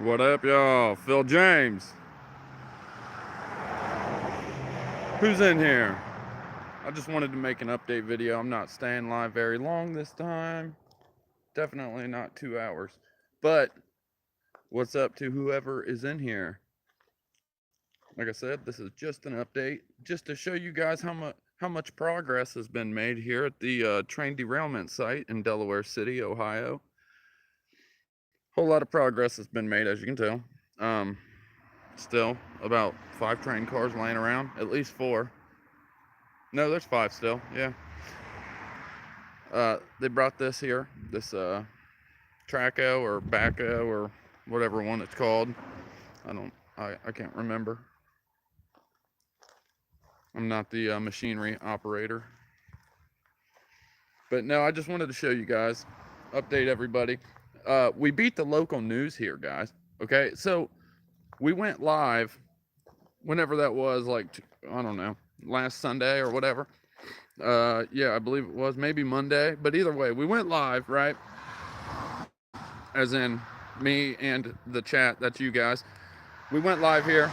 What up, y'all? Phil James. Who's in here? I just wanted to make an update video. I'm not staying live very long this time. Definitely not 2 hours. But what's up to whoever is in here? Like I said, this is just an update, just to show you guys how much progress has been made here at the train derailment site in Delaware City, Ohio. Whole lot of progress has been made, as you can tell. Still about 5 train cars laying around, at least 4. No, there's 5 still. Yeah. They brought this here, this Traco or Baco or whatever one it's called. I can't remember. I'm not the machinery operator. But no, I just wanted to show you guys, update everybody. We beat the local news here, guys. Okay, so we went live whenever that was, like, I don't know, last Sunday or whatever. Yeah, I believe it was maybe Monday, but either way, we went live, right? As in me and the chat, that's you guys. We went live here.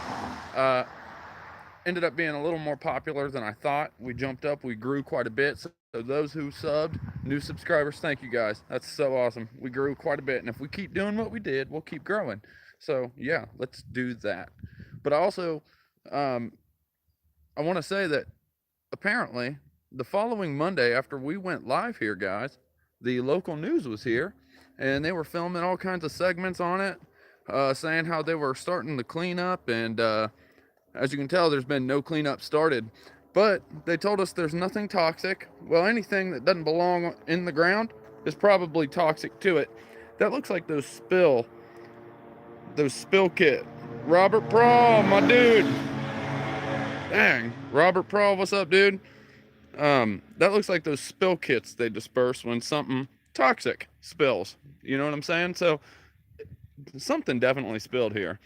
Ended up being a little more popular than I thought. We jumped up, we grew quite a bit. So those who subbed, new subscribers, thank you guys. That's so awesome. We grew quite a bit, and if we keep doing what we did, we'll keep growing. So yeah, let's do that. But I also, I want to say that apparently the following Monday after we went live here, guys, the local news was here, and they were filming all kinds of segments on it, saying how they were starting to clean up, and as you can tell, there's been no cleanup started. But they told us there's nothing toxic. Well, anything that doesn't belong in the ground is probably toxic to it. That looks like those spill kit. Robert Prawl, my dude. Dang, Robert Prawl, what's up, dude? That looks like those spill kits they disperse when something toxic spills. You know what I'm saying? So something definitely spilled here.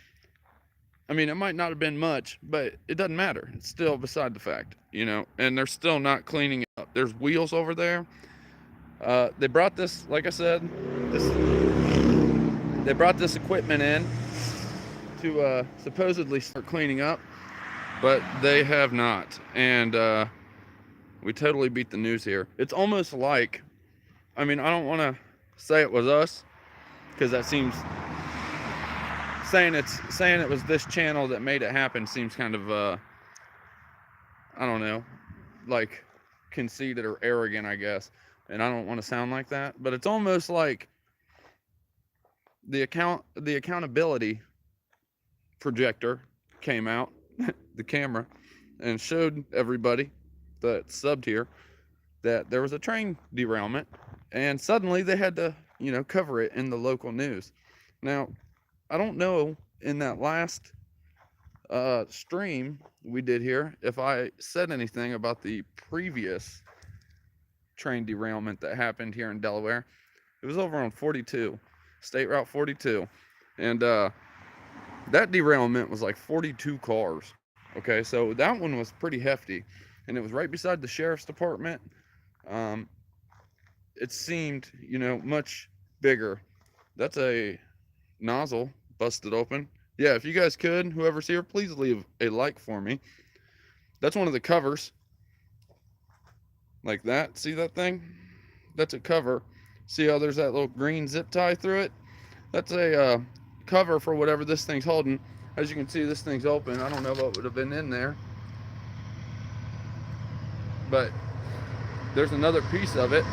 I mean, it might not have been much, but it doesn't matter. It's still beside the fact, you know, and they're still not cleaning it up. There's wheels over there. They brought this, like I said, they brought this equipment in to supposedly start cleaning up, but they have not. And we totally beat the news here. It's almost like, I mean, I don't want to say it was us, because that seems, saying it was this channel that made it happen seems kind of I don't know, like conceited or arrogant, I guess, and I don't want to sound like that, but it's almost like the accountability projector came out, the camera, and showed everybody that subbed here that there was a train derailment, and suddenly they had to, you know, cover it in the local news. Now, I don't know in that last stream we did here if I said anything about the previous train derailment that happened here in Delaware. It was over on 42, State Route 42, and that derailment was like 42 cars. Okay, so that one was pretty hefty, and it was right beside the sheriff's department. It seemed, you know, much bigger. That's a nozzle busted open. Yeah, if you guys could, whoever's here, please leave a like for me. That's one of the covers, like that. See that thing? That's a cover. See how there's that little green zip tie through it? That's a cover for whatever this thing's holding. As you can see, this thing's open. I don't know what would have been in there, but there's another piece of it.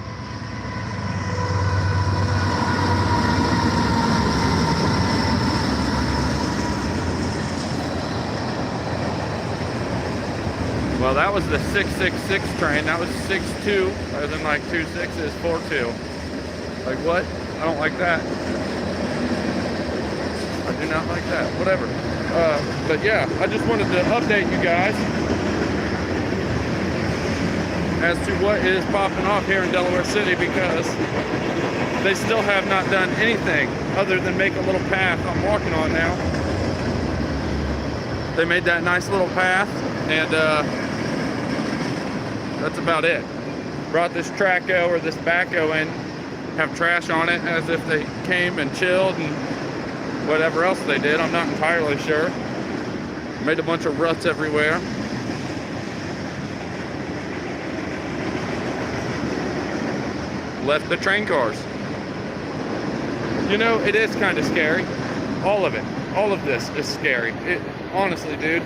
Well, that was the 666 train. That was 6-2, as in like 2 6s, 4-2. Like what? I don't like that. I do not like that. Whatever. But yeah, I just wanted to update you guys as to what is popping off here in Delaware City, because they still have not done anything other than make a little path I'm walking on now. They made that nice little path, and that's about it. Brought this Traco or this Baco in, have trash on it as if they came and chilled and whatever else they did. I'm not entirely sure. Made a bunch of ruts everywhere. Left the train cars. You know, it is kind of scary. All of it. All of this is scary. Honestly, dude,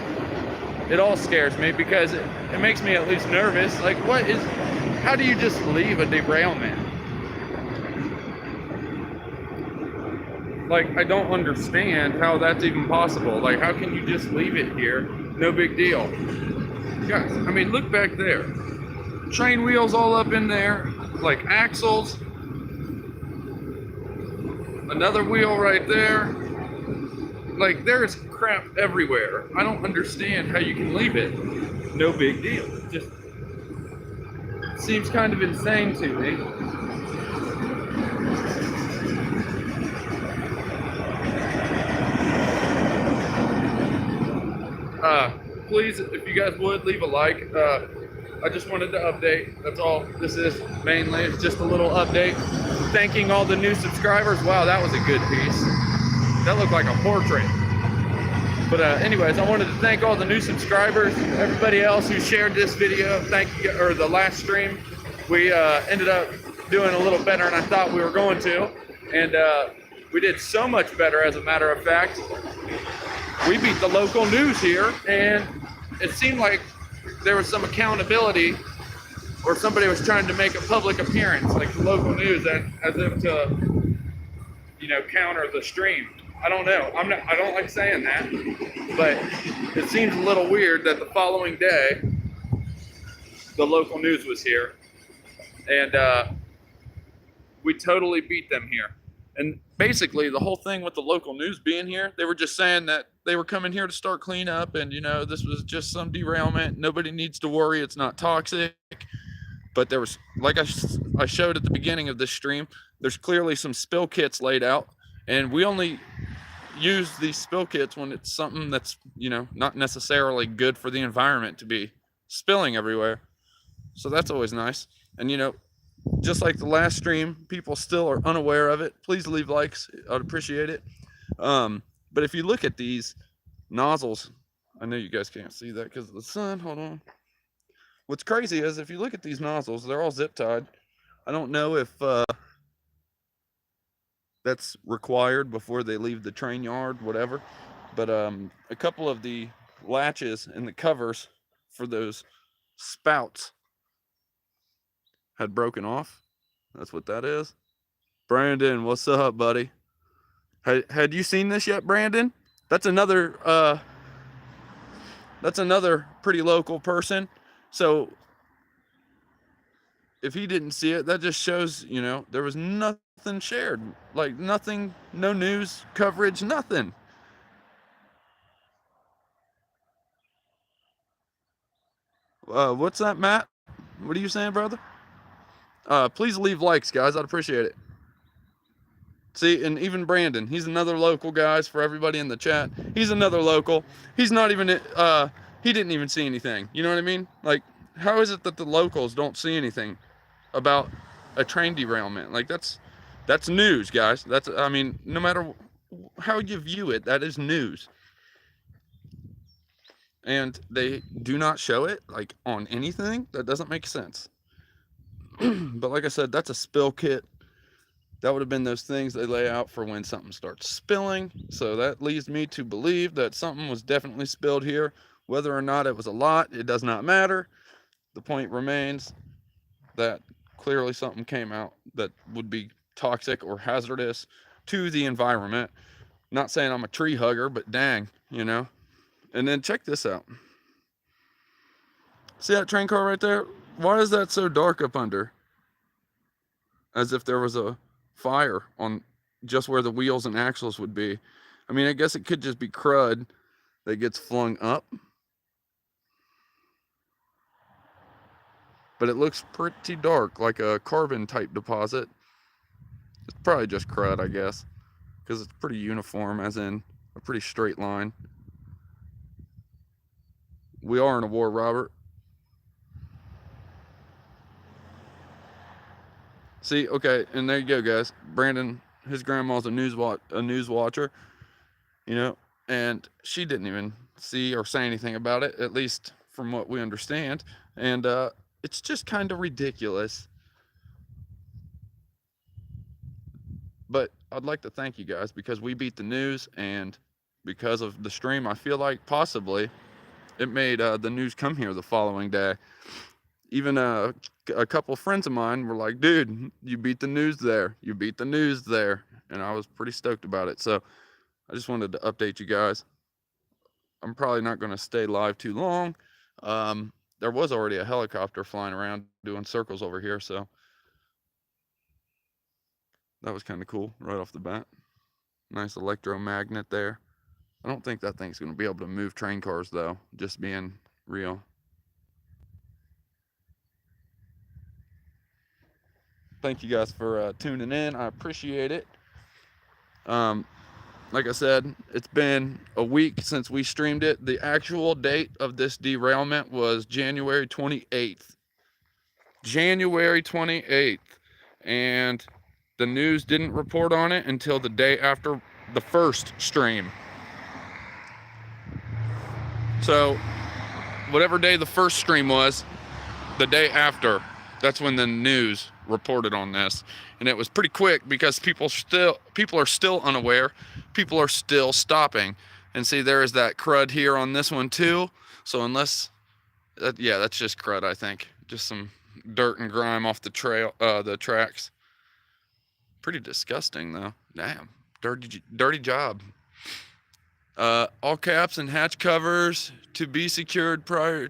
it all scares me because it makes me at least nervous. Like, how do you just leave a derailment? Like, I don't understand how that's even possible. Like, how can you just leave it here? No big deal. Guys, I mean, look back there. Train wheels all up in there, like axles. Another wheel right there. Like, there's crap everywhere. I don't understand how you can leave it. No big deal. It just seems kind of insane to me. Please, if you guys would, leave a like. I just wanted to update. That's all this is mainly. It's just a little update. Thanking all the new subscribers. Wow, that was a good piece. That looked like a portrait. But anyways, I wanted to thank all the new subscribers, everybody else who shared this video. Thank you, or the last stream. We ended up doing a little better than I thought we were going to. And we did so much better, as a matter of fact. We beat the local news here, and it seemed like there was some accountability, or somebody was trying to make a public appearance, like the local news, as if to, you know, counter the stream. I don't know. I don't like saying that, but it seems a little weird that the following day, the local news was here, and we totally beat them here. And basically, the whole thing with the local news being here, they were just saying that they were coming here to start cleanup, and, you know, this was just some derailment. Nobody needs to worry. It's not toxic. But there was, like I showed at the beginning of this stream, there's clearly some spill kits laid out, and we only use these spill kits when it's something that's, you know, not necessarily good for the environment to be spilling everywhere. So that's always nice. And, you know, just like the last stream, people still are unaware of it. Please leave likes. I'd appreciate it. But if you look at these nozzles, I know you guys can't see that because of the sun. Hold on. What's crazy is if you look at these nozzles, they're all zip tied. I don't know if that's required before they leave the train yard, whatever. But a couple of the latches and the covers for those spouts had broken off. That's what that is. Brandon, what's up, buddy? Had you seen this yet, Brandon? That's another pretty local person. So if he didn't see it, that just shows, you know, there was nothing shared. Like nothing, no news coverage, nothing. What's that, Matt? What are you saying, brother? Please leave likes, guys. I'd appreciate it. See, and even Brandon, he's another local, guys, for everybody in the chat. He's another local. He's not even, he didn't even see anything. You know what I mean? Like, how is it that the locals don't see anything about a train derailment? Like, that's news, guys. That's, I mean, no matter how you view it, that is news. And they do not show it, like, on anything. That doesn't make sense. But like I said, that's a spill kit. That would have been those things they lay out for when something starts spilling. So that leads me to believe that something was definitely spilled here. Whether or not it was a lot, it does not matter. The point remains that clearly something came out that would be toxic or hazardous to the environment. Not saying I'm a tree hugger, but dang, you know. And then check this out. See that train car right there? Why is that so dark up under? As if there was a fire on just where the wheels and axles would be. I mean, I guess it could just be crud that gets flung up. But it looks pretty dark, like a carbon type deposit. It's probably just crud, I guess, because it's pretty uniform, as in a pretty straight line. We are in a war, Robert. See, okay, and there you go, guys. Brandon, his grandma's a news watcher. you know, and she didn't even see or say anything about it, at least from what we understand. And it's just kind of ridiculous. But I'd like to thank you guys because we beat the news, and because of the stream, I feel like possibly it made the news come here the following day. Even a couple of friends of mine were like, dude, you beat the news there. You beat the news there. And I was pretty stoked about it. So I just wanted to update you guys. I'm probably not going to stay live too long. There was already a helicopter flying around doing circles over here. So that was kind of cool right off the bat. Nice electromagnet there. I don't think that thing's going to be able to move train cars, though, just being real. Thank you guys for tuning in. I appreciate it. Like I said, it's been a week since we streamed it. The actual date of this derailment was January 28th. January 28th. And the news didn't report on it until the day after the first stream. So, whatever day the first stream was, the day after, that's when the news reported on this. And it was pretty quick because people are still unaware. People are still stopping. And see, there is that crud here on this one too. So unless, yeah, that's just crud, I think. Just some dirt and grime off the trail, the tracks. Pretty disgusting though. Damn, dirty job. All caps and hatch covers to be secured prior.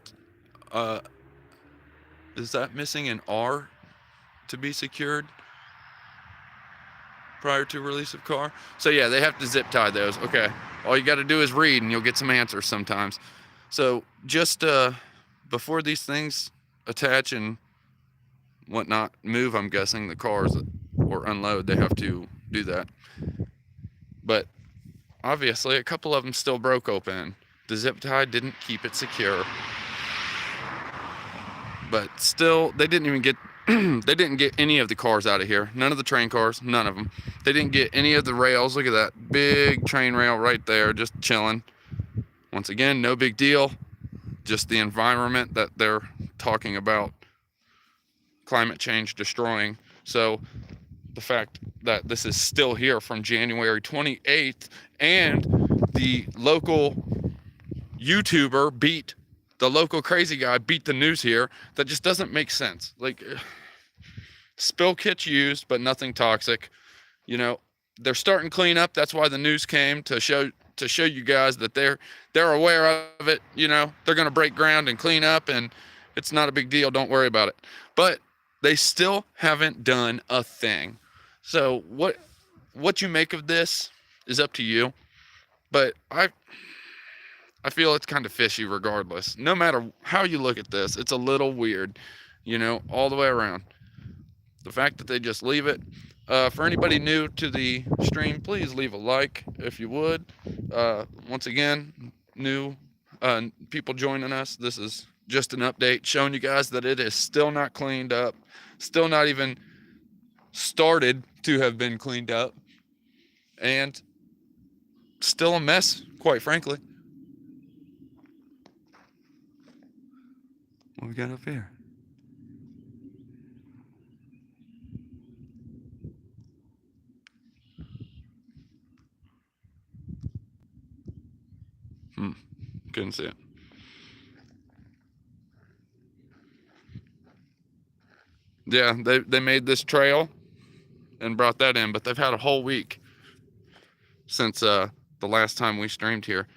Is that missing an R? To be secured prior to release of car. So yeah, they have to zip tie those. Okay, all you got to do is read and you'll get some answers sometimes. So just before these things attach and whatnot move, I'm guessing the cars or unload, they have to do that. But obviously a couple of them still broke open. The zip tie didn't keep it secure. But still, they didn't even get they didn't get any of the cars out of here. None of the train cars, none of them. They didn't get any of the rails. Look at that big train rail right there, just chilling. Once again, no big deal. Just the environment that they're talking about, climate change destroying. So the fact that this is still here from January 28th, and the local YouTuber beat the local crazy guy beat the news here, that just doesn't make sense. Like, spill kits used, but nothing toxic. You know, they're starting cleanup. That's why the news came, to show you guys that they're aware of it. You know, they're going to break ground and clean up, and it's not a big deal. Don't worry about it. But they still haven't done a thing. So what you make of this is up to you. But I feel it's kind of fishy regardless. No matter how you look at this, it's a little weird, you know, all the way around. The fact that they just leave it. For anybody new to the stream, please leave a like if you would. Once again, new people joining us, this is just an update showing you guys that it is still not cleaned up, still not even started to have been cleaned up, and still a mess, quite frankly. What we got up here? Couldn't see it. Yeah, they made this trail and brought that in, but they've had a whole week since the last time we streamed here.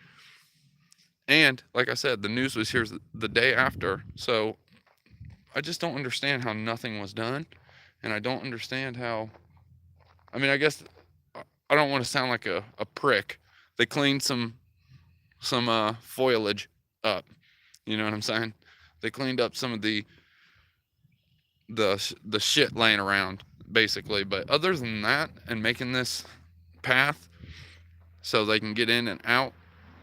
And like I said, the news was here the day after. So I just don't understand how nothing was done. And I don't understand how, I mean, I guess I don't want to sound like a prick. They cleaned some foliage up. You know what I'm saying? They cleaned up some of the shit laying around, basically. But other than that, and making this path so they can get in and out,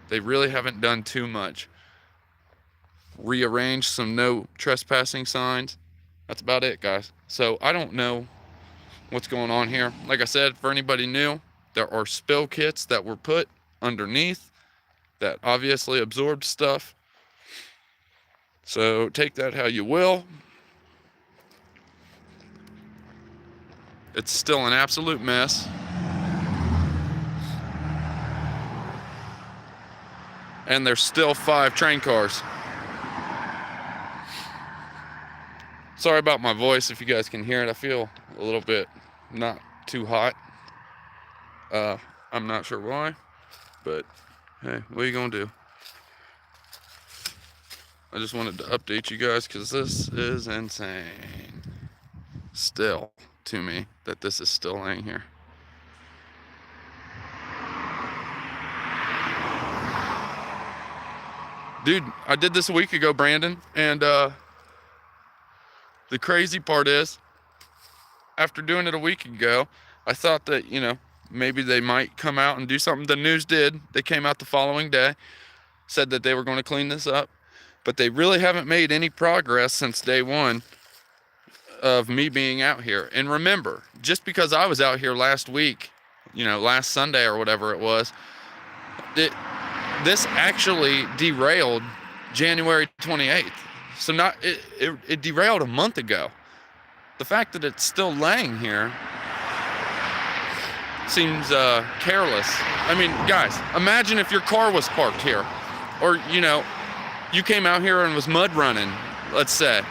they really haven't done too much. Rearranged some no trespassing signs. That's about it, guys. So I don't know what's going on here. Like I said, for anybody new, there are spill kits that were put underneath that obviously absorbed stuff. So take that how you will. It's still an absolute mess. And there's still 5 train cars. Sorry about my voice if you guys can hear it. I feel a little bit not too hot. I'm not sure why, but hey, what are you gonna do? I just wanted to update you guys because this is insane. Still, to me, that this is still laying here. Dude, I did this a week ago, Brandon, and the crazy part is, after doing it a week ago, I thought that, you know, maybe they might come out and do something. The news did. They came out the following day, said that they were going to clean this up, but they really haven't made any progress since day one of me being out here. And remember, just because I was out here last week, you know, last Sunday or whatever it was, this actually derailed January 28th. So it derailed a month ago. The fact that it's still laying here seems careless. I mean, guys, imagine if your car was parked here, or, you know, you came out here and was mud running, let's say,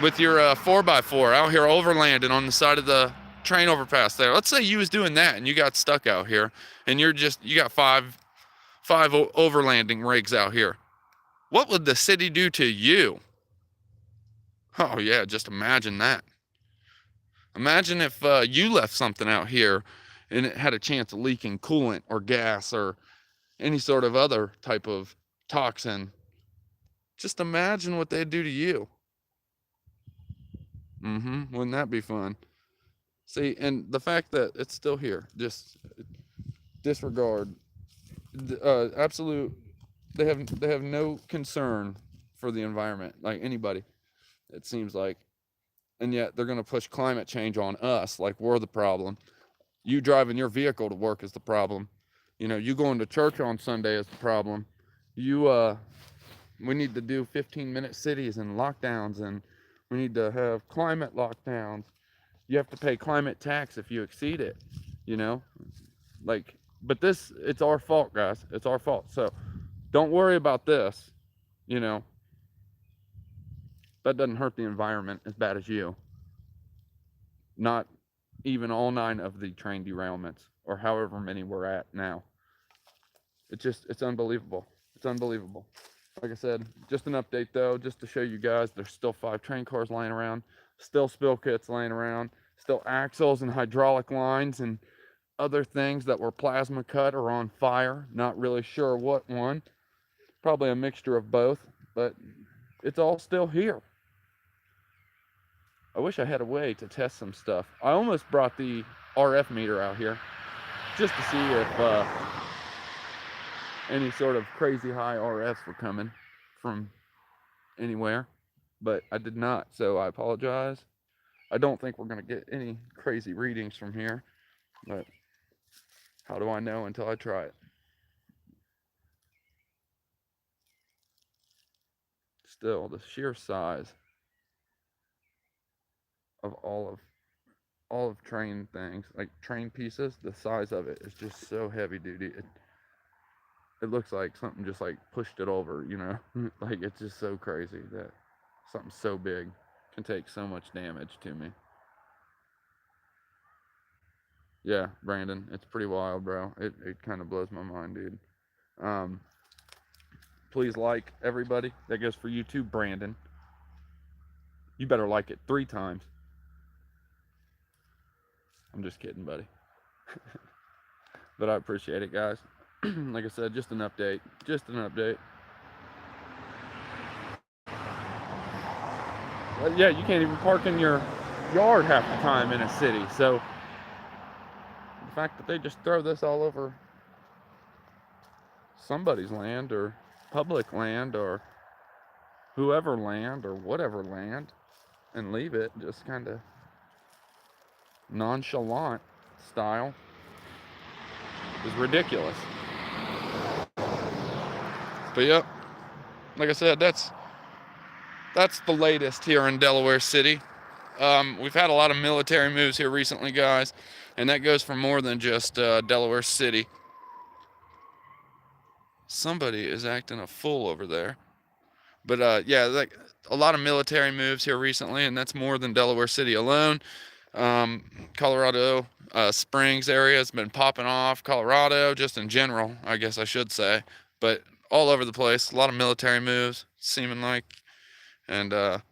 with your 4x4 out here overlanding on the side of the train overpass there. Let's say you was doing that and you got stuck out here, and you got five overlanding rigs out here. What would the city do to you? Oh yeah, just imagine that. Imagine if you left something out here and it had a chance of leaking coolant or gas or any sort of other type of toxin. Just imagine what they'd do to you. Wouldn't that be fun? See, and the fact that it's still here, just disregard. Absolute. They have no concern for the environment, like anybody, it seems like. And yet they're going to push climate change on us like we're the problem. You driving your vehicle to work is the problem. You know, you going to church on Sunday is the problem. We need to do 15-minute cities and lockdowns, and we need to have climate lockdowns. You have to pay climate tax if you exceed it, you know? Like, but it's our fault, guys. It's our fault. So don't worry about this, you know? That doesn't hurt the environment as bad as you. Not even all 9 of the train derailments, or however many we're at now. It's unbelievable. It's unbelievable. Like I said, just an update though, just to show you guys there's still 5 train cars laying around, still spill kits laying around, still axles and hydraulic lines and other things that were plasma cut or on fire. Not really sure what one. Probably a mixture of both, but it's all still here. I wish I had a way to test some stuff. I almost brought the RF meter out here just to see if any sort of crazy high RFs were coming from anywhere, but I did not, so I apologize. I don't think we're going to get any crazy readings from here, but how do I know until I try it? Still, the sheer size of all of train things, like train pieces, the size of it is just so heavy duty. It looks like something just like pushed it over, you know? Like, it's just so crazy that something so big can take so much damage to me. Yeah, Brandon, it's pretty wild, bro. It kind of blows my mind, dude. Please like, everybody. That goes for you too, Brandon. You better like it 3 times. I'm just kidding, buddy. But I appreciate it, guys. Like I said, just an update. Just an update. Yeah, you can't even park in your yard half the time in a city. So the fact that they just throw this all over somebody's land or public land or whoever land or whatever land and leave it just kind of nonchalant style is ridiculous. But yep, like I said, that's the latest here in Delaware City. We've had a lot of military moves here recently, guys, and that goes for more than just Delaware City. Somebody is acting a fool over there. But yeah, like a lot of military moves here recently, and that's more than Delaware City alone. Colorado Springs area has been popping off. Colorado, just in general, I guess I should say, but all over the place. A lot of military moves, seeming like, and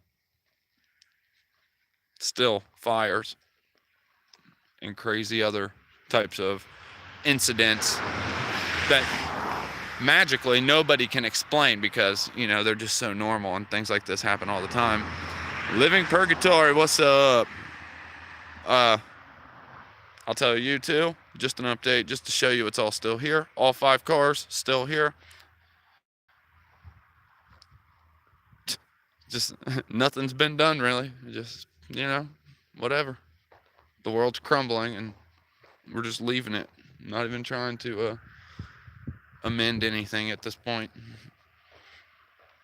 still fires and crazy other types of incidents that magically nobody can explain because, you know, they're just so normal and things like this happen all the time. Living purgatory, what's up? I'll tell you too, just an update just to show you it's all still here. All 5 cars still here. Just nothing's been done really. Just, you know, whatever. The world's crumbling and we're just leaving it. Not even trying to amend anything at this point.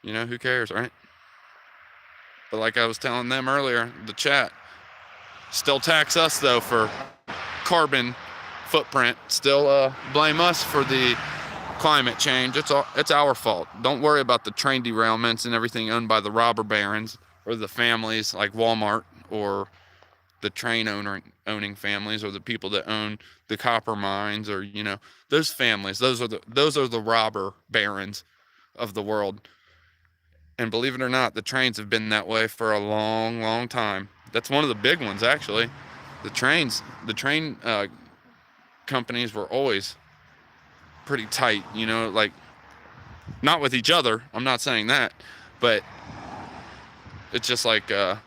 You know, who cares, right? But like I was telling them earlier, the chat, still tax us though for carbon footprint. Still blame us for the climate change. It's our fault. Don't worry about the train derailments and everything owned by the robber barons or the families like Walmart or the train owning families or the people that own the copper mines or, you know, those families. Those are the robber barons of the world. And believe it or not, the trains have been that way for a long, long time. That's one of the big ones, actually. The train companies were always pretty tight, you know, like, not with each other. I'm not saying that, but it's just like there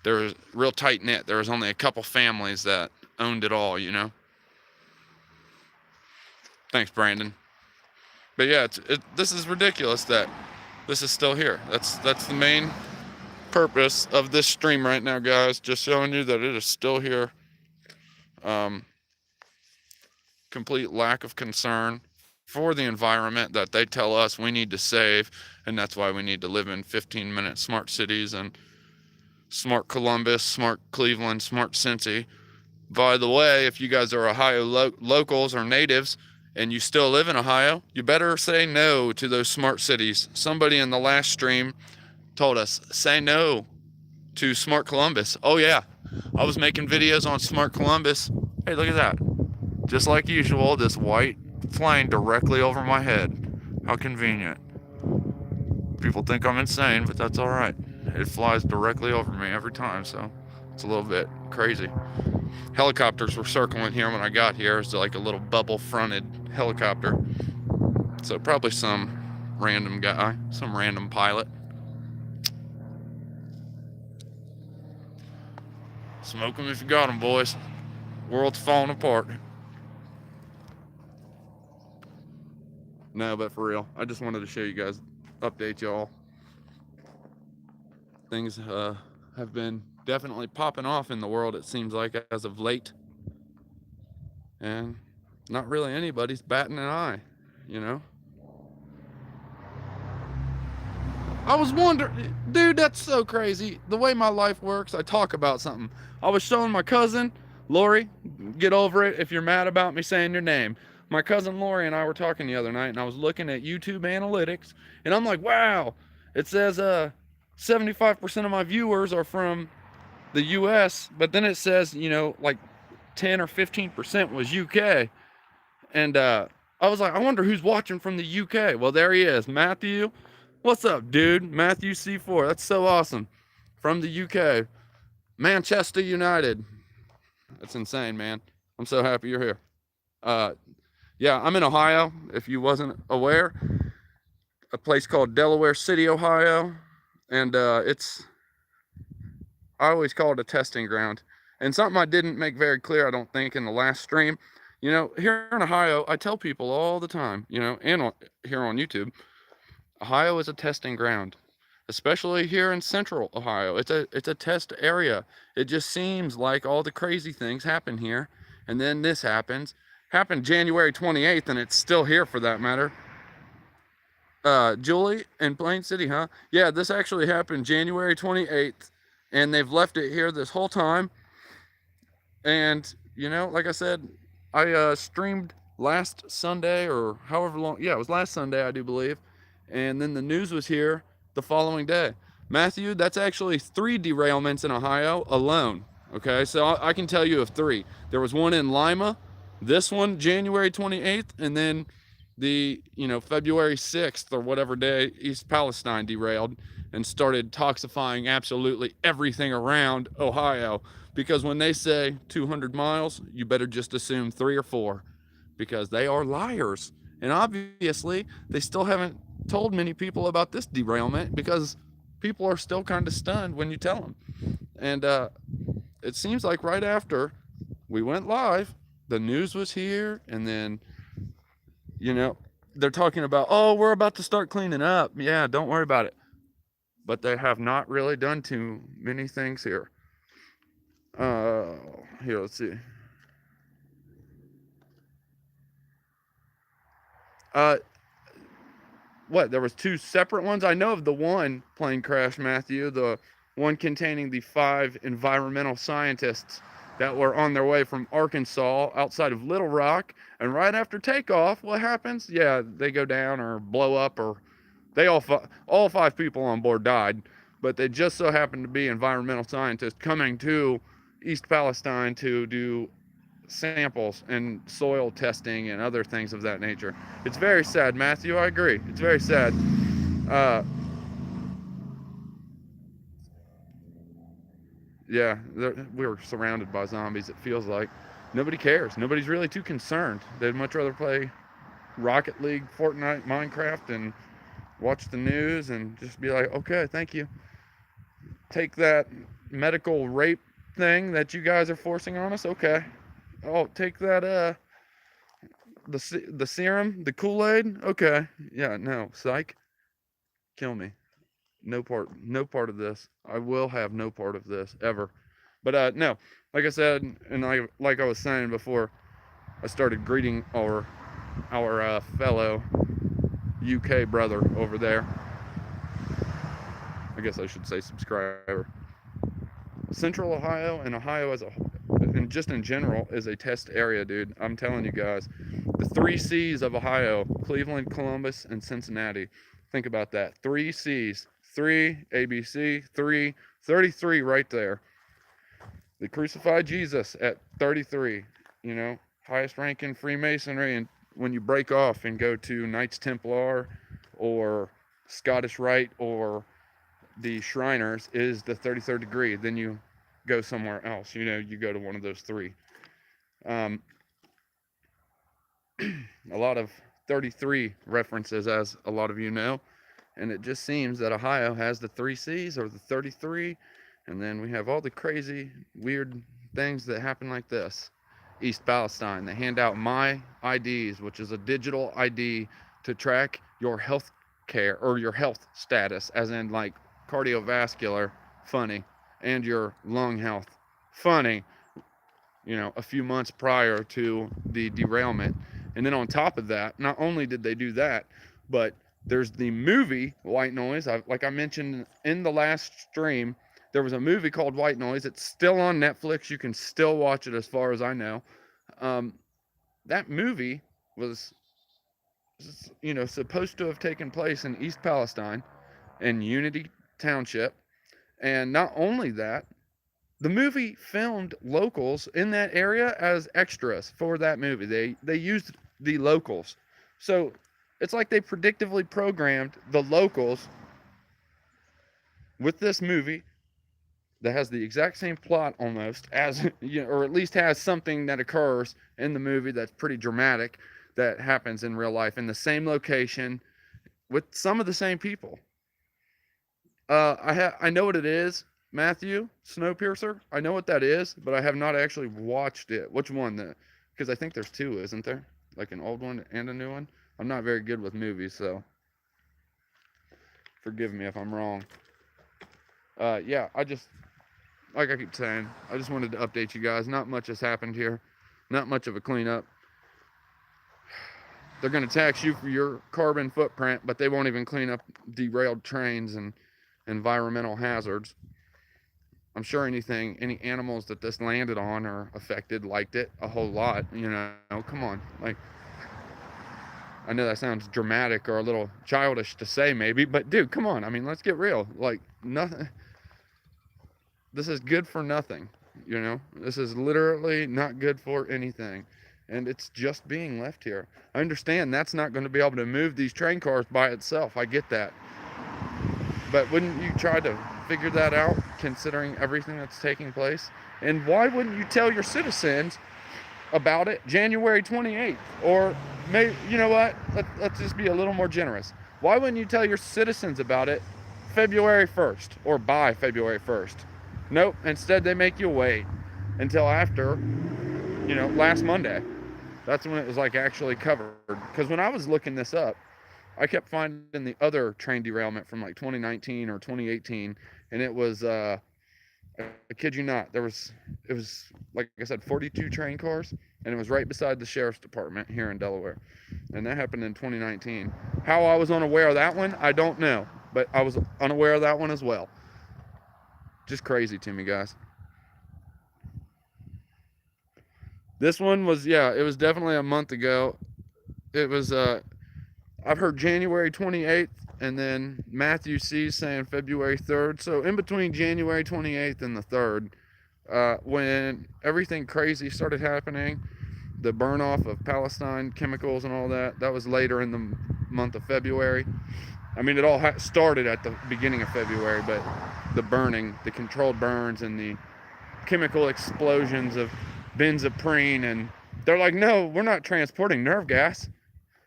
was real tight knit. There was only a couple families that owned it all, you know. Thanks, Brandon. But yeah, this is ridiculous that this is still here. That's the main purpose of this stream right now, guys. Just showing you that it is still here. Complete lack of concern for the environment that they tell us we need to save, and that's why we need to live in 15-minute smart cities and smart Columbus, smart Cleveland, smart Cincy. By the way, if you guys are Ohio locals or natives and you still live in Ohio, you better say no to those smart cities. Somebody in the last stream told us, say no to smart Columbus. Oh yeah, I was making videos on smart Columbus. Hey, look at that. Just like usual, this white flying directly over my head. How convenient. People think I'm insane, but that's all right. It flies directly over me every time, so it's a little bit crazy. Helicopters were circling here when I got here. It's like a little bubble-fronted helicopter. So probably some random guy, some random pilot. Smoke them if you got them, boys. World's falling apart. No, but for real, I just wanted to show you guys, update y'all. Things have been definitely popping off in the world, it seems like, as of late. And not really anybody's batting an eye, you know? I was wondering, dude, that's so crazy. The way my life works, I talk about something. I was showing my cousin, Lori, get over it if you're mad about me saying your name. My cousin Lori and I were talking the other night, and I was looking at YouTube analytics, and I'm like, wow, it says 75% of my viewers are from the US, but then it says, you know, like 10 or 15% was UK. And I was like, I wonder who's watching from the UK. Well, there he is, Matthew. What's up, dude? Matthew C4. That's so awesome. From the UK. Manchester United. That's insane, man. I'm so happy you're here. Yeah, I'm in Ohio, if you wasn't aware. A place called Delaware City, Ohio. And I always call it a testing ground. And something I didn't make very clear, I don't think, in the last stream. You know, here in Ohio, I tell people all the time, you know, and here on YouTube, Ohio is a testing ground, especially here in central Ohio. It's a test area. It just seems like all the crazy things happen here, and then this happened January 28th, and it's still here for that matter. Julie in Plain City, huh? Yeah, this actually happened January 28th, and they've left it here this whole time. And, you know, like I said, I streamed last Sunday or however long. Yeah, it was last Sunday, I do believe. And then the news was here the following day. Matthew, that's actually 3 derailments in Ohio alone. Okay, so I can tell you of 3. There was one in Lima, this one January 28th, and then the, February 6th or whatever day East Palestine derailed and started toxifying absolutely everything around Ohio. Because when they say 200 miles, you better just assume 3 or 4, because they are liars. And obviously, they still haven't told many people about this derailment, because people are still kind of stunned when you tell them. And it seems like right after we went live, the news was here, and then, they're talking about, oh, we're about to start cleaning up. Yeah, don't worry about it. But they have not really done too many things here. Here, let's see. Uh, what? There was 2 separate ones. I know of the one plane crash, Matthew, the one containing the 5 environmental scientists that were on their way from Arkansas outside of Little Rock, and right after takeoff, what happens? Yeah, they go down or blow up, or they all 5 people on board died, but they just so happened to be environmental scientists coming to East Palestine to do samples and soil testing and other things of that nature. It's very sad, Matthew. I agree. It's very sad. Uh, yeah, we were surrounded by zombies. It feels like nobody cares. Nobody's really too concerned. They'd much rather play Rocket League, Fortnite, Minecraft, and watch the news and just be like, okay, thank you. Take that medical rape thing that you guys are forcing on us. Okay. Oh, take that the serum, the Kool-Aid. Okay. Yeah, no, psych. Kill me. No part of this. I will have no part of this ever. But no, like I said, and like I was saying before, I started greeting our fellow UK brother over there. I guess I should say subscriber. Central Ohio and Ohio and just in general, is a test area, dude. I'm telling you guys. The 3 C's of Ohio: Cleveland, Columbus, and Cincinnati. Think about that. 3 C's. 3, ABC, 3, 33 right there. They crucified Jesus at 33, highest rank in Freemasonry. And when you break off and go to Knights Templar or Scottish Rite or the Shriners, is the 33rd degree. Then you go somewhere else. You go to one of those 3. A lot of 33 references, as a lot of you know. And it just seems that Ohio has the 3 C's or the 33. And then we have all the crazy, weird things that happen like this. East Palestine, they hand out My IDs, which is a digital ID to track your health care or your health status, as in like cardiovascular, funny, and your lung health, funny, a few months prior to the derailment. And then on top of that, not only did they do that, but there's the movie White Noise. Like I mentioned in the last stream, there was a movie called White Noise. It's still on Netflix. You can still watch it as far as I know. That movie was, supposed to have taken place in East Palestine in Unity Township. And not only that, the movie filmed locals in that area as extras for that movie. They used the locals. So it's like they predictively programmed the locals with this movie that has the exact same plot almost as, or at least has something that occurs in the movie that's pretty dramatic that happens in real life in the same location with some of the same people. I know what it is, Matthew, Snowpiercer. I know what that is, but I have not actually watched it. Which one? Because I think there's 2, isn't there? Like an old one and a new one. I'm not very good with movies, so forgive me if I'm wrong. Yeah, like I keep saying, I just wanted to update you guys. Not much has happened here. Not much of a cleanup. They're going to tax you for your carbon footprint, but they won't even clean up derailed trains and environmental hazards. I'm sure any animals that this landed on are affected liked it a whole lot. Come on. Like, I know that sounds dramatic or a little childish to say maybe, but dude, come on. I mean, let's get real. Like, nothing. This is good for nothing. This is literally not good for anything. And it's just being left here. I understand that's not going to be able to move these train cars by itself. I get that. But wouldn't you try to figure that out, considering everything that's taking place? And why wouldn't you tell your citizens about it January 28th? Or maybe, you know what? Let's just be a little more generous. Why wouldn't you tell your citizens about it February 1st or by February 1st? Nope. Instead, they make you wait until after, last Monday. That's when it was like actually covered. Because when I was looking this up, I kept finding the other train derailment from like 2019 or 2018, and it was I kid you not, it was like I said, 42 train cars, and it was right beside the sheriff's department here in Delaware, and that happened in 2019. How I was unaware of that one, I don't know, but I was unaware of that one as well. Just crazy to me, guys. This one was, it was definitely a month ago. It was I've heard January 28th, and then Matthew C saying February 3rd. So in between January 28th and the 3rd, when everything crazy started happening, the burn off of Palestine chemicals and all that, that was later in the month of February. I mean, it all started at the beginning of February, but the burning, the controlled burns and the chemical explosions of benzoprene, and they're like, no, we're not transporting nerve gas.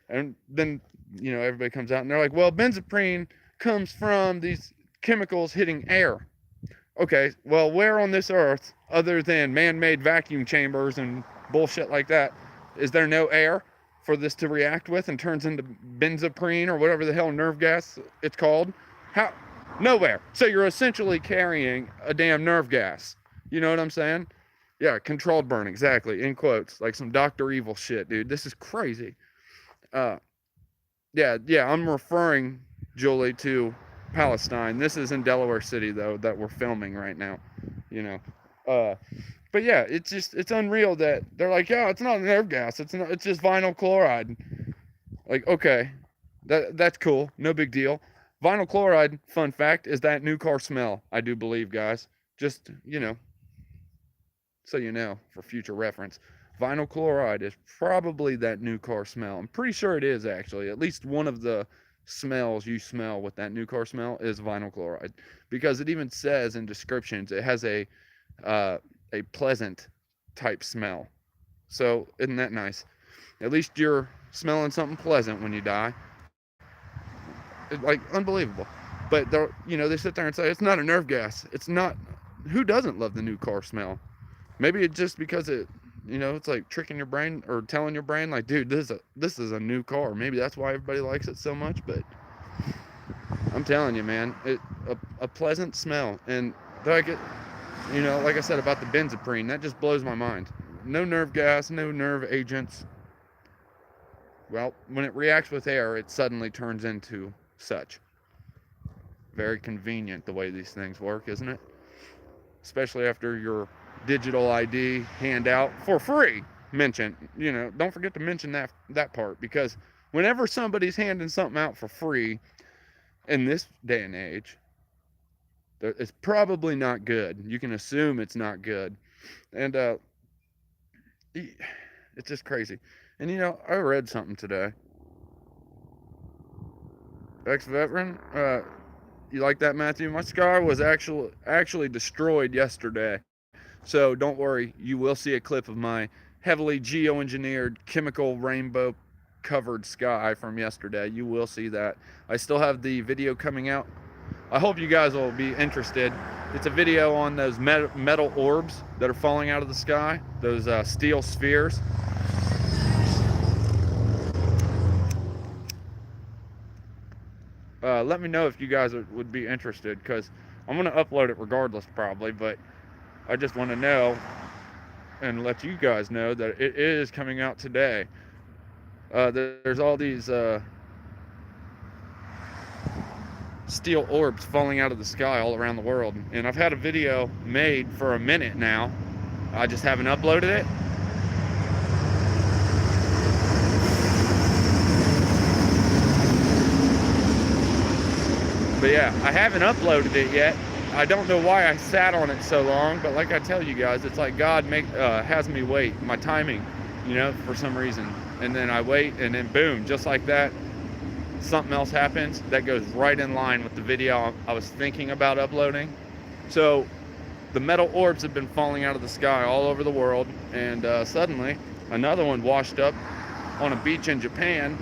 And then everybody comes out and they're like, well, benzoprene comes from these chemicals hitting air. Okay, well, where on this earth, other than man-made vacuum chambers and bullshit like that, is there no air for this to react with and turns into benzoprene or whatever the hell nerve gas it's called? How? Nowhere. So you're essentially carrying a damn nerve gas. You know what I'm saying? Yeah, controlled burn, exactly, in quotes, like some Dr. Evil shit, dude. This is crazy. Yeah, I'm referring, Julie, to Palestine. This is in Delaware City, though, that we're filming right now, But yeah, it's unreal that they're like, yeah, it's not nerve gas. It's just vinyl chloride. Like, okay, that's cool. No big deal. Vinyl chloride, fun fact, is that new car smell, I do believe, guys. Just, so you know, for future reference. Vinyl chloride is probably that new car smell. I'm pretty sure it is, actually. At least one of the smells you smell with that new car smell is vinyl chloride, because it even says in descriptions it has a pleasant type smell. So isn't that nice? At least you're smelling something pleasant when you die. Like, unbelievable. But they sit there and say it's not a nerve gas. It's not. Who doesn't love the new car smell? Maybe it's just because it's like tricking your brain or telling your brain, like, dude, this is a new car. Maybe that's why everybody likes it so much. But I'm telling you, man, a pleasant smell. And like I said about the benzoprene, that just blows my mind. No nerve gas, no nerve agents. Well, when it reacts with air, it suddenly turns into such. Very convenient the way these things work, isn't it? Especially after your digital ID handout for free. Don't forget to mention that part, because whenever somebody's handing something out for free in this day and age, it's probably not good. You can assume it's not good. And it's just crazy. And I read something today. Ex-veteran, you like that, Matthew? My scar was actually destroyed yesterday. So don't worry, you will see a clip of my heavily geoengineered chemical rainbow covered sky from yesterday. You will see that. I still have the video coming out. I hope you guys will be interested. It's a video on those metal orbs that are falling out of the sky, those steel spheres. Let me know if you guys would be interested, because I'm going to upload it regardless probably, but I just want to know and let you guys know that it is coming out today. There's all these steel orbs falling out of the sky all around the world. And I've had a video made for a minute now. I just haven't uploaded it. But yeah, I haven't uploaded it yet. I don't know why I sat on it so long, but like I tell you guys, it's like God has me wait, my timing, for some reason. And then I wait, and then boom, just like that, something else happens that goes right in line with the video I was thinking about uploading. So the metal orbs have been falling out of the sky all over the world, and suddenly another one washed up on a beach in Japan.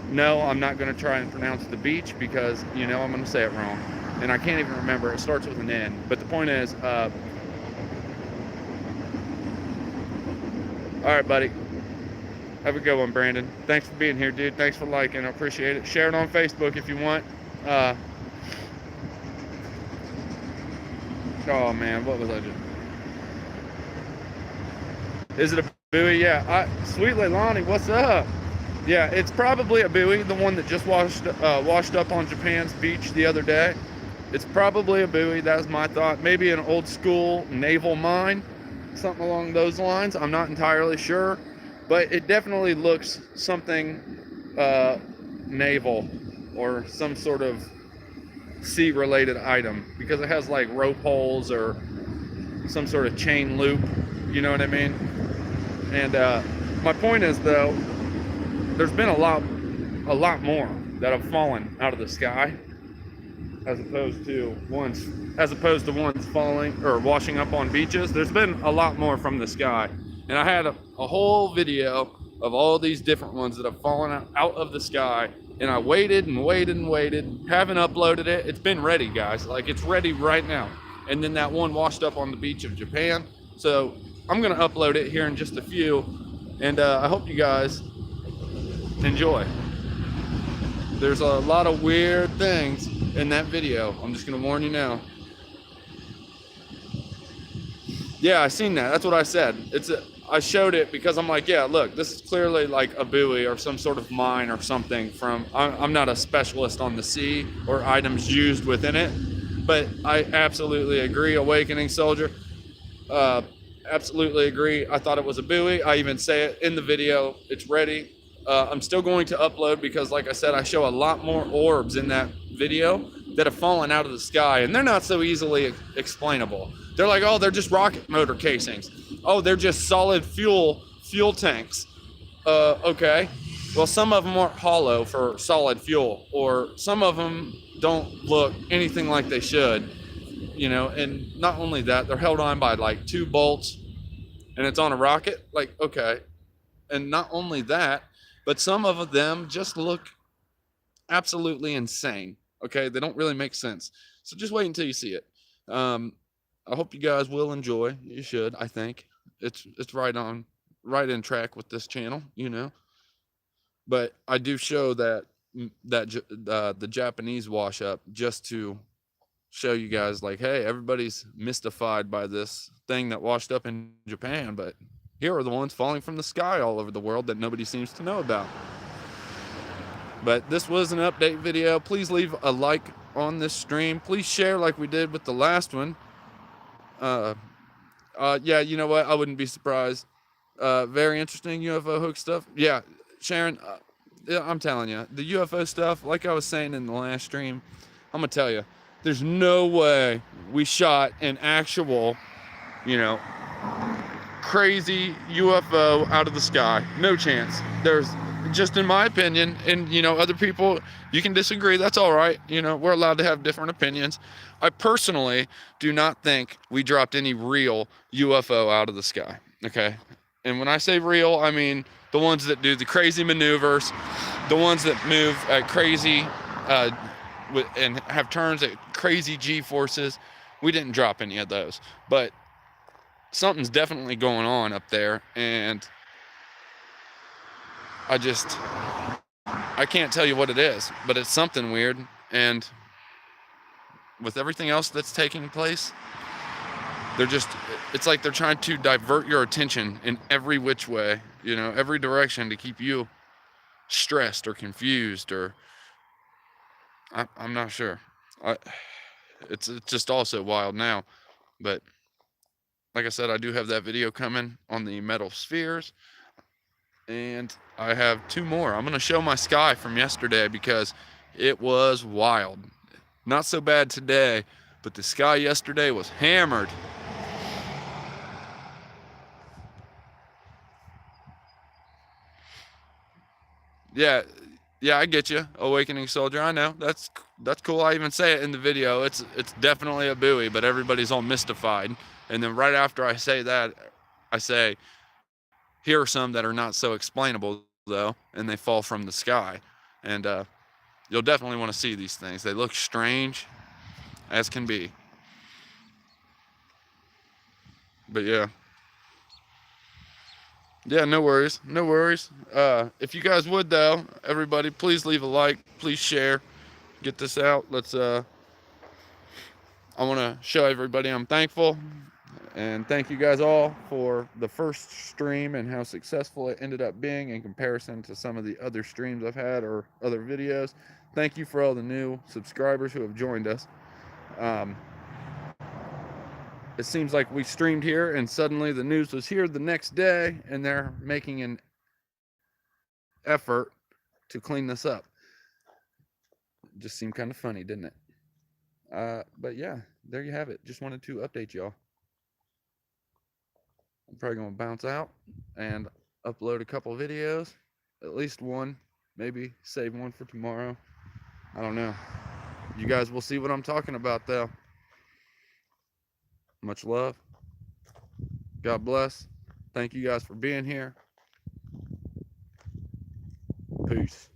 No, I'm not going to try and pronounce the beach because, I'm going to say it wrong. And I can't even remember. It starts with an N. But the point is, all right, buddy. Have a good one, Brandon. Thanks for being here, dude. Thanks for liking. I appreciate it. Share it on Facebook if you want. Oh, man. What was I doing? Is it a buoy? Yeah. Sweet Leilani, what's up? Yeah, it's probably a buoy, the one that just washed up on Japan's beach the other day. It's probably a buoy. That was my thought. Maybe an old school naval mine, something along those lines. I'm not entirely sure, but it definitely looks something naval or some sort of sea-related item, because it has like rope holes or some sort of chain loop. You know what I mean? And my point is, though, there's been a lot more that have fallen out of the sky as opposed to ones falling or washing up on beaches. There's been a lot more from the sky, and I had a whole video of all these different ones that have fallen out of the sky, and I waited and waited and waited, haven't uploaded it. It's been ready, guys, like it's ready right now. And then that one washed up on the beach of Japan, so I'm gonna upload it here in just a few, and I hope you guys enjoy. There's a lot of weird things in that video. I'm just gonna warn you now. Yeah, I seen that. That's what I said. I showed it because I'm like, yeah, look, this is clearly like a buoy or some sort of mine or something from. I'm not a specialist on the sea or items used within it, but I absolutely agree. Awakening Soldier. Absolutely agree. I thought it was a buoy. I even say it in the video. It's ready. I'm still going to upload because, like I said, I show a lot more orbs in that video that have fallen out of the sky, and they're not so easily explainable. They're like, oh, they're just rocket motor casings. Oh, they're just solid fuel tanks. Okay. Well, some of them aren't hollow for solid fuel, or some of them don't look anything like they should, and not only that, they're held on by like 2 bolts, and it's on a rocket. Like, okay. And not only that, but some of them just look absolutely insane. Okay, they don't really make sense. So just wait until you see it. I hope you guys will enjoy. You should. I think it's right in track with this channel. But I do show that the Japanese wash up just to show you guys, like, hey, everybody's mystified by this thing that washed up in Japan, but here are the ones falling from the sky all over the world that nobody seems to know about. But this was an update video. Please leave a like on this stream. Please share like we did with the last one. Yeah, you know what? I wouldn't be surprised. Very interesting UFO hoax stuff. Yeah, Sharon, I'm telling you, the UFO stuff, like I was saying in the last stream, I'm going to tell you, there's no way we shot an actual, crazy UFO out of the sky. No chance. There's, just in my opinion, and other people, you can disagree, that's all right. We're allowed to have different opinions. I personally do not think we dropped any real UFO out of the sky. Okay, and when I say real, I mean the ones that do the crazy maneuvers, the ones that move at crazy and have turns at crazy G-forces. We didn't drop any of those, but something's definitely going on up there, and I can't tell you what it is, but it's something weird. And with everything else that's taking place, it's like they're trying to divert your attention in every which way, you know, every direction to keep you stressed or confused, or I'm not sure. I, it's just all so wild now. But like I said, I do have that video coming on the metal spheres, and I have 2 more. I'm going to show my sky from yesterday because it was wild. Not so bad today, but the sky yesterday was hammered. Yeah, yeah, I get you, Awakening Soldier. I know that's cool. I even say it in the video. It's definitely a buoy, but everybody's all mystified. And then right after I say that, I say, here are some that are not so explainable though, and they fall from the sky. And you'll definitely want to see these things. They look strange as can be. But yeah. Yeah, no worries. No worries. If you guys would though, everybody, please leave a like, please share, get this out. I want to show everybody I'm thankful, and thank you guys all for the first stream and how successful it ended up being in comparison to some of the other streams I've had or other videos. Thank you for all the new subscribers who have joined us. It seems like we streamed here and suddenly the news was here the next day, and they're making an effort to clean this up. It just seemed kind of funny, didn't it? But yeah, there you have it. Just wanted to update y'all. I'm probably going to bounce out and upload a couple videos, at least one, maybe save one for tomorrow. I don't know. You guys will see what I'm talking about though. Much love. God bless. Thank you guys for being here. Peace.